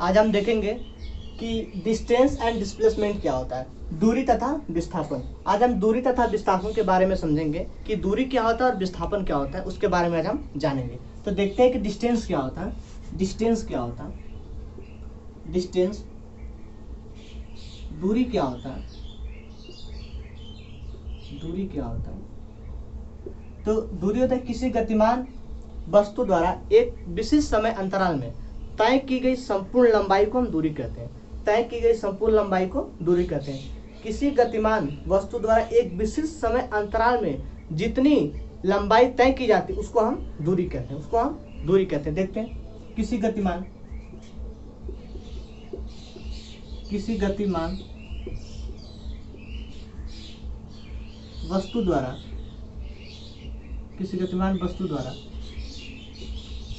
आज हम देखेंगे कि डिस्टेंस एंड डिस्प्लेसमेंट क्या होता है, दूरी तथा विस्थापन। आज हम दूरी तथा विस्थापन के बारे में समझेंगे कि दूरी क्या होता है और विस्थापन क्या होता है, उसके बारे में आज हम जानेंगे। तो देखते हैं कि डिस्टेंस क्या होता है। डिस्टेंस क्या होता है? डिस्टेंस दूरी क्या होता है? दूरी क्या होता है? तो दूरी होता है किसी गतिमान वस्तु द्वारा एक विशिष्ट समय अंतराल में तय की गई संपूर्ण लंबाई को हम दूरी कहते हैं। तय की गई संपूर्ण लंबाई को दूरी कहते हैं। किसी गतिमान वस्तु द्वारा एक विशिष्ट समय अंतराल में जितनी लंबाई तय की जाती है उसको हम दूरी कहते हैं। उसको हम दूरी कहते हैं। देखते हैं, किसी गतिमान वस्तु द्वारा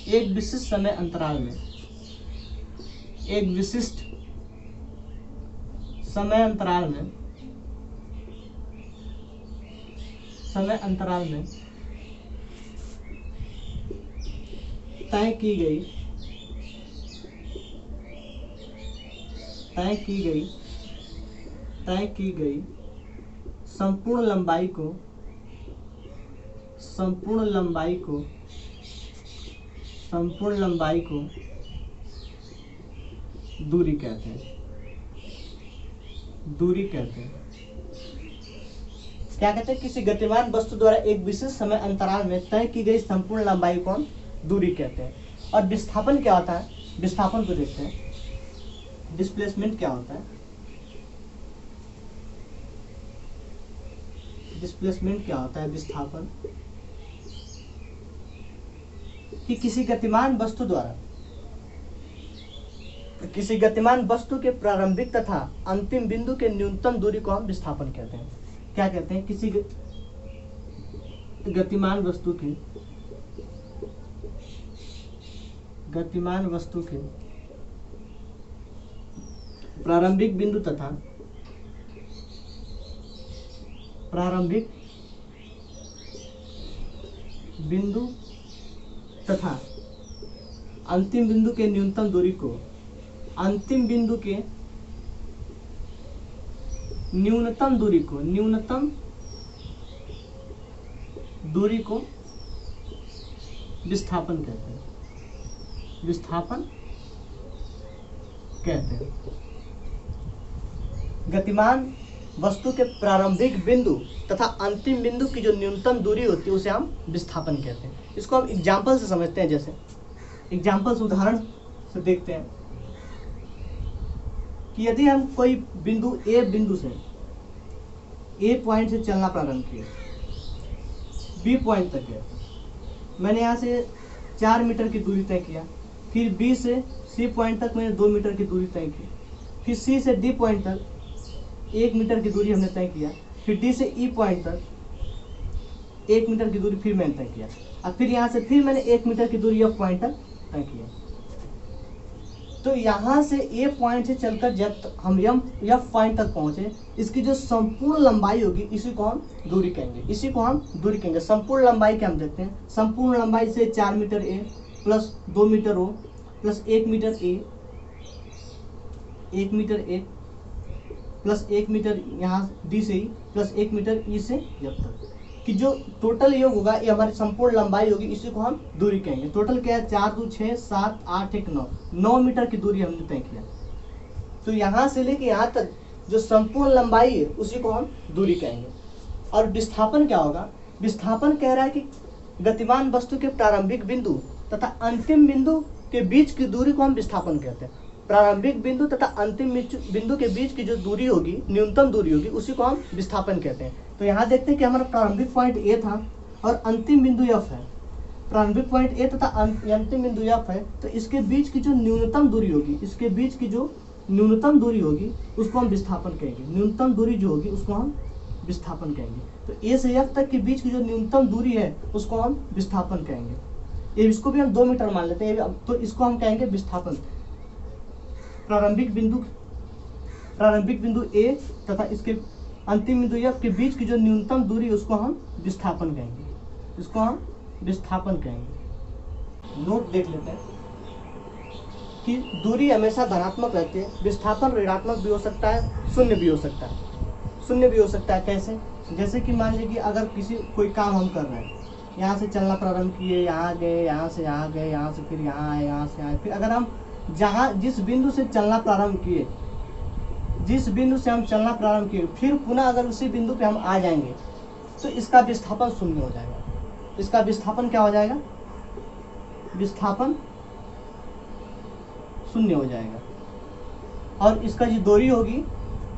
एक विशिष्ट समय अंतराल में तय की गई संपूर्ण लंबाई को दूरी कहते हैं। क्या कहते हैं? किसी गतिमान वस्तु द्वारा एक विशिष्ट समय अंतराल में तय की गई संपूर्ण लंबाई को हम दूरी कहते हैं। और विस्थापन क्या होता है? विस्थापन को देखते हैं। डिस्प्लेसमेंट क्या होता है? विस्थापन कि किसी गतिमान वस्तु के प्रारंभिक तथा अंतिम बिंदु के न्यूनतम दूरी को हम विस्थापन कहते हैं। क्या कहते हैं? किसी गतिमान वस्तु के प्रारंभिक बिंदु तथा अंतिम बिंदु के न्यूनतम दूरी को विस्थापन कहते हैं। गतिमान वस्तु के प्रारंभिक बिंदु तथा अंतिम बिंदु की जो न्यूनतम दूरी होती है उसे हम विस्थापन कहते हैं। इसको हम एग्जाम्पल से समझते हैं। जैसे एग्जाम्पल से, उदाहरण से देखते हैं कि यदि हम कोई बिंदु ए पॉइंट से चलना प्रारंभ किए, बी पॉइंट तक है, मैंने यहाँ से 4 मीटर की दूरी तय किया, फिर बी से सी पॉइंट तक मैंने 2 मीटर की दूरी तय की, फिर सी से डी पॉइंट तक 1 मीटर की दूरी हमने तय किया, फिर डी से ई पॉइंट तक 1 मीटर की दूरी फिर मैंने तय किया, और फिर यहाँ से फिर मैंने 1 मीटर की दूरी एफ पॉइंट तक तय किया। तो यहाँ से ए पॉइंट से चलकर जब हम एफ पॉइंट तक पहुँचे, इसकी जो संपूर्ण लंबाई होगी इसी को हम दूरी कहेंगे। संपूर्ण लंबाई क्या हम देखते हैं? संपूर्ण लंबाई से 4 metre A plus 2 metre O plus 1 metre A plus 1 metre यहाँ डी से ई प्लस 1 मीटर ई से जब तक कि जो टोटल योग होगा ये हमारी संपूर्ण लंबाई होगी, इसी को हम दूरी कहेंगे। टोटल क्या है? 4 2 6 7 8 1 9 मीटर की दूरी हमने तय किया। तो यहाँ से लेके यहाँ तक जो संपूर्ण लंबाई है उसी को हम दूरी कहेंगे। और विस्थापन क्या होगा? विस्थापन कह रहा है कि गतिमान वस्तु के प्रारंभिक बिंदु तथा अंतिम बिंदु के बीच की दूरी को हम विस्थापन कहते हैं। प्रारंभिक बिंदु तथा अंतिम बिंदु के बीच की जो दूरी होगी, न्यूनतम दूरी होगी, उसी को हम विस्थापन कहते हैं। तो यहाँ देखते हैं कि हमारा प्रारंभिक पॉइंट ए था और अंतिम बिंदु एफ है। प्रारंभिक पॉइंट ए तथा अंतिम बिंदु एफ है, तो इसके बीच की जो न्यूनतम दूरी होगी उसको हम विस्थापन कहेंगे। न्यूनतम दूरी जो होगी उसको हम विस्थापन कहेंगे। तो ए से एफ तक के बीच की जो न्यूनतम दूरी है उसको हम विस्थापन कहेंगे। इसको भी हम 2 मीटर मान लेते हैं, तो इसको हम कहेंगे विस्थापन। प्रारंभिक बिंदु ए तथा इसके अंतिम बिंदु एफ के बीच की जो न्यूनतम दूरी है उसको हम विस्थापन कहेंगे। नोट देख लेते हैं। कि दूरी हमेशा धनात्मक रहती है, विस्थापन ऋणात्मक भी हो सकता है, शून्य भी हो सकता है। शून्य भी हो सकता है कैसे? जैसे कि मान लीजिए कि अगर कोई काम हम कर रहे हैं, यहाँ से चलना प्रारंभ किए, यहाँ गए, यहाँ से यहाँ गए, यहाँ से फिर यहाँ आए, यहाँ से आए, फिर अगर हम जिस बिंदु से चलना प्रारंभ किए, जिस बिंदु से हम चलना प्रारंभ किए, फिर पुनः अगर उसी बिंदु पे हम आ जाएंगे तो इसका विस्थापन शून्य हो जाएगा। इसका विस्थापन क्या हो जाएगा? विस्थापन शून्य हो जाएगा। और इसका जो दूरी होगी,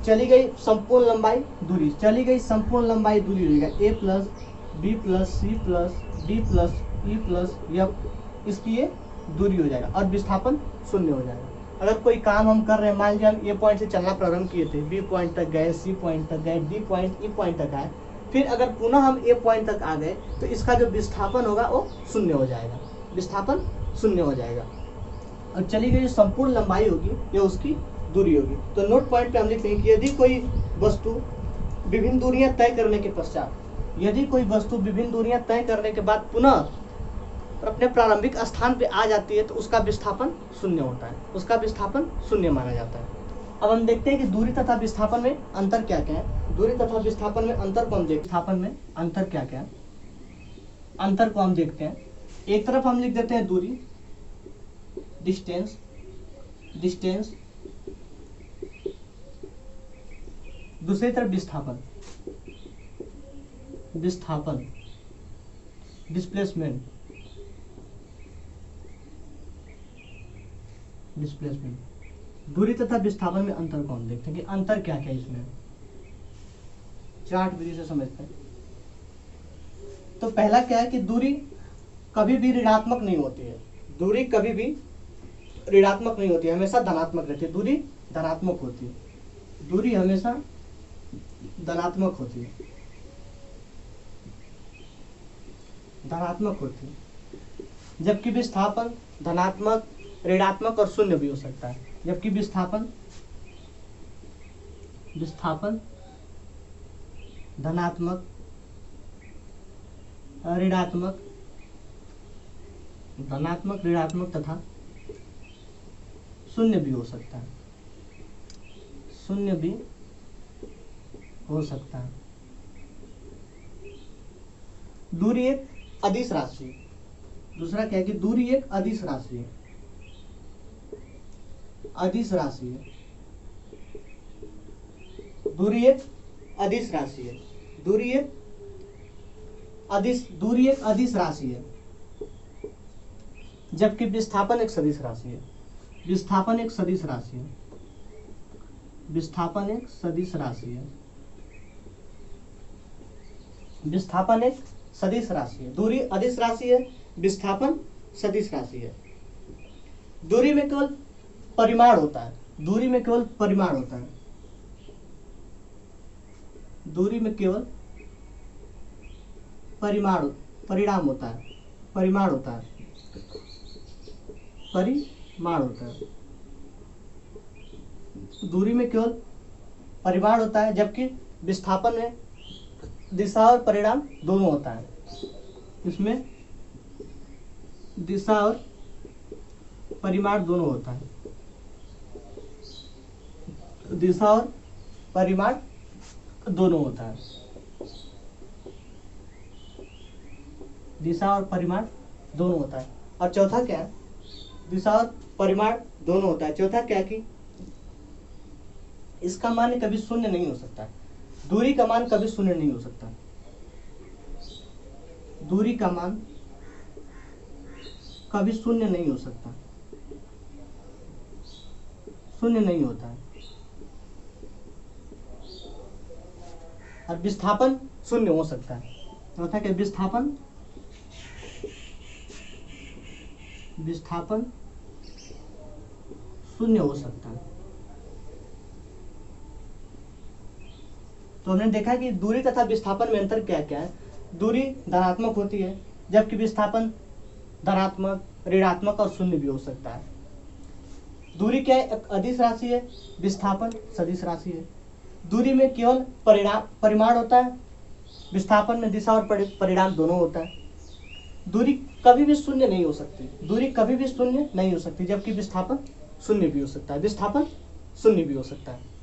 चली गई संपूर्ण लंबाई दूरी, चली गई संपूर्ण लंबाई दूरी हो जाएगा a plus B plus C plus D plus E plus F, इसकी ये दूरी हो जाएगा और विस्थापन शून्य हो जाएगा। अगर कोई काम हम कर रहे हैं, मान लीजिए हम ए पॉइंट से चलना प्रारंभ किए थे, बी पॉइंट तक गए, सी पॉइंट तक गए, डी पॉइंट ई पॉइंट तक आए, फिर अगर पुनः हम ए पॉइंट तक आ गए तो इसका जो विस्थापन होगा वो शून्य हो जाएगा, विस्थापन शून्य हो जाएगा। और चली गई जो संपूर्ण लंबाई होगी ये उसकी दूरी होगी। तो नोट पॉइंट पे हम लिखते हैं कि यदि कोई वस्तु विभिन्न दूरियां तय करने के पश्चात, यदि कोई वस्तु विभिन्न दूरियां तय करने के बाद पुनः अपने प्रारंभिक स्थान पे आ जाती है तो उसका विस्थापन शून्य होता है, उसका विस्थापन शून्य माना जाता है। अब हम देखते हैं कि दूरी तथा विस्थापन में अंतर क्या क्या है। दूरी तथा विस्थापन में अंतर को हम देखते हैं, विस्थापन में अंतर क्या क्या है, अंतर को हम देखते हैं। एक तरफ हम लिख देते हैं दूरी, डिस्टेंस, डिस्टेंस, दूसरी तरफ विस्थापन, विस्थापन, डिस्प्लेसमेंट, डिस्प्लेसमेंट। दूरी तथा विस्थापन में अंतर को हम देखते हैं कि अंतर क्या क्या है इसमें, चार्ट विधि से समझते हैं। तो पहला क्या है कि दूरी कभी भी ऋणात्मक नहीं होती है, दूरी कभी भी ऋणात्मक नहीं होती है, हमेशा धनात्मक रहती है। दूरी धनात्मक होती है, दूरी हमेशा धनात्मक होती है, धनात्मक होती है। जबकि विस्थापन धनात्मक, ऋणात्मक और शून्य भी हो सकता है। जबकि विस्थापन धनात्मक, ऋणात्मक, धनात्मक, ऋणात्मक तथा शून्य भी हो सकता है, शून्य भी हो सकता है। दूरी एक अदिश राशि है। दूसरा क्या है कि दूरी एक अदिश राशि है, अदिश राशि है। दूरी एक अदिश राशि है, दूरी एक अदिश राशि है। जबकि विस्थापन एक सदिश राशि है, विस्थापन एक सदिश राशि है, विस्थापन एक सदिश राशि है, विस्थापन एक सदिश राशि है। दूरी अदिश राशि है, विस्थापन सदिश राशि है। दूरी में केवल परिमाण होता है, दूरी में केवल परिमाण होता है, दूरी में केवल परिणाम होता है, परिमाण होता है, परिमाण होता है। दूरी में केवल परिमाण होता है, जबकि विस्थापन में दिशा और परिणाम दोनों होता है। इसमें दिशा और परिमाण दोनों होता है, दिशा और परिमाण दोनों होता है, दिशा और परिमाण दोनों होता है। और चौथा क्या है, दिशा और परिमाण दोनों होता है। चौथा क्या है कि इसका मान कभी शून्य नहीं हो सकता, दूरी का मान कभी शून्य नहीं हो सकता, दूरी का मान कभी शून्य नहीं हो सकता, शून्य नहीं होता है। और विस्थापन शून्य हो सकता है। चौथा क्या, विस्थापन शून्य हो सकता है। तो हमने देखा कि दूरी तथा विस्थापन में अंतर क्या क्या है। दूरी धनात्मक होती है, जबकि विस्थापन धनात्मक, ऋणात्मक और शून्य भी हो सकता है। दूरी क्या है, एक अदिश राशि है, विस्थापन सदिश राशि है। दूरी में केवल परिमाण होता है, विस्थापन में दिशा और परिणाम दोनों होता है। दूरी कभी भी शून्य नहीं हो सकती, दूरी कभी भी शून्य नहीं हो सकती, जबकि विस्थापन शून्य भी हो सकता है, विस्थापन शून्य भी हो सकता है।